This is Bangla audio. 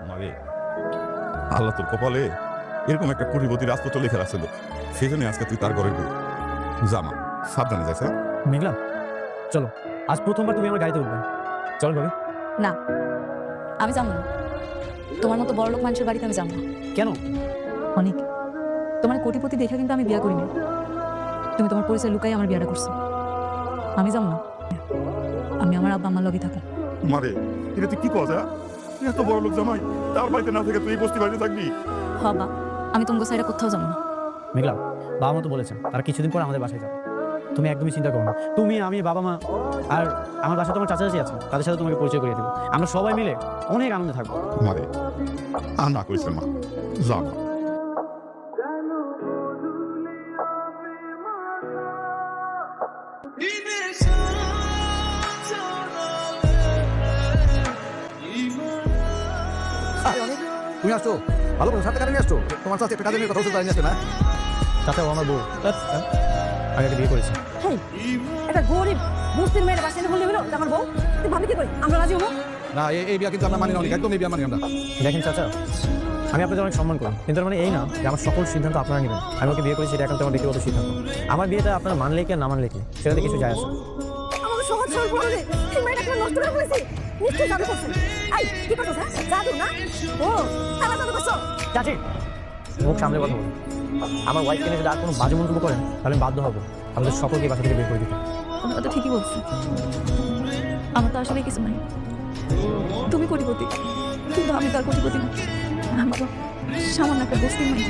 মারে, আল্লাহ তোর কপালে এরকম একটা কোটিপতি রাজপুত্র লিখে রাখছিল, সেই জন্য আজকে তুই তার ঘরের বউ। জামা সাবধানে যাইস। হ্যাঁ মেঘলা, চলো, আজ প্রথমবার তুমি আমার গাড়িতে উঠবে। চলো ভাবি। না, আমি যাবো না। তোমার মতো বড়লোক মানুষের বাড়িতে আমি যাবো না। কেন? অনেক, তোমার কোটিপতি দেখে কিন্তু আমি বিয়ে করিনি। তুমি তোমার পরিচয় লুকাই আমার বিয়েটা করছো। আমি যাবো না, আমি আমার আব্বা আমার লগে থাকো। মারে, এটা তুই কি কথা? এত বড় লোক জামাই, তার বাড়িতে না থেকে তুই এই বস্তি বাড়িতে থাকবি? হবা, আমি তোমাকে সাইডে কোথাও যাবো না। মেঘলা, বাবা মা তো বলেছেন তারা কিছুদিন পর আমাদের বাসায় যাবে। তুমি একদমই চিন্তা করো না। তুমি, আমি, বাবা মা আর আমার বাসায় তোমার চাচা চাচি আছে, তাদের সাথে তোমাকে পরিচয় করিয়ে দেবো। আমরা সবাই মিলে অনেক আনন্দে থাকবো। মারে, আর না করিস মা, যা না। তুমি আসছো ভালো করে সাথে কাজে আসছো, তোমার সাথে একটা কাজে নিয়ে কথা বলতে পারিনি না? চাচা ও আমার বউ, আগে বিয়ে করেছে। হেই, একটা গরিব মুসলিম মেয়ের বাসায় বললে হলো আমার বউ, তুই ভাবি কি করি আমরা রাজি হবো? না, এই বিয়া কিন্তু আমরা মানি না, একদম এই বিয়া মানি আমরা। দেখেন চাচা, আমি আপনাদের অনেক সম্মান করি, কিন্তু মানে এই না যে আমার সকল সিদ্ধান্ত আপনারা নেবেন। আমি ওকে বিয়ে করেছি, সেটা এখন আমার ব্যক্তিগত সিদ্ধান্ত। আমার বিয়েটা আপনারা মানলে কি আর না মানলে কি, সেটাতে কিছু যায় আসে না। আমাকে সহজ সরল বলো রে, এই মেয়েটাকে নষ্ট করে ফেলেছি। নিশ্চয়ই জাদু করছেন। এই কি করছো হ্যাঁ? জাদু না? ও তারা জাদু করছো? চাচি, মুখ সামনে কথা বলুন। আমার ওয়াইফকে নিয়ে যদি আর কোনো বাজে মন্তব্য করেন তাহলে আমি বাধ্য হবো আমাদের সকলকে বাসা থেকে বের করে দিতে। তুমি তো ঠিকই বলছো, আমার তো আসলে কিছু নাই। তুমি কোটিপতি, কিন্তু আমি তার কোটিপতি না। আমি তো সামান্য একটা বস্তির মানুষ।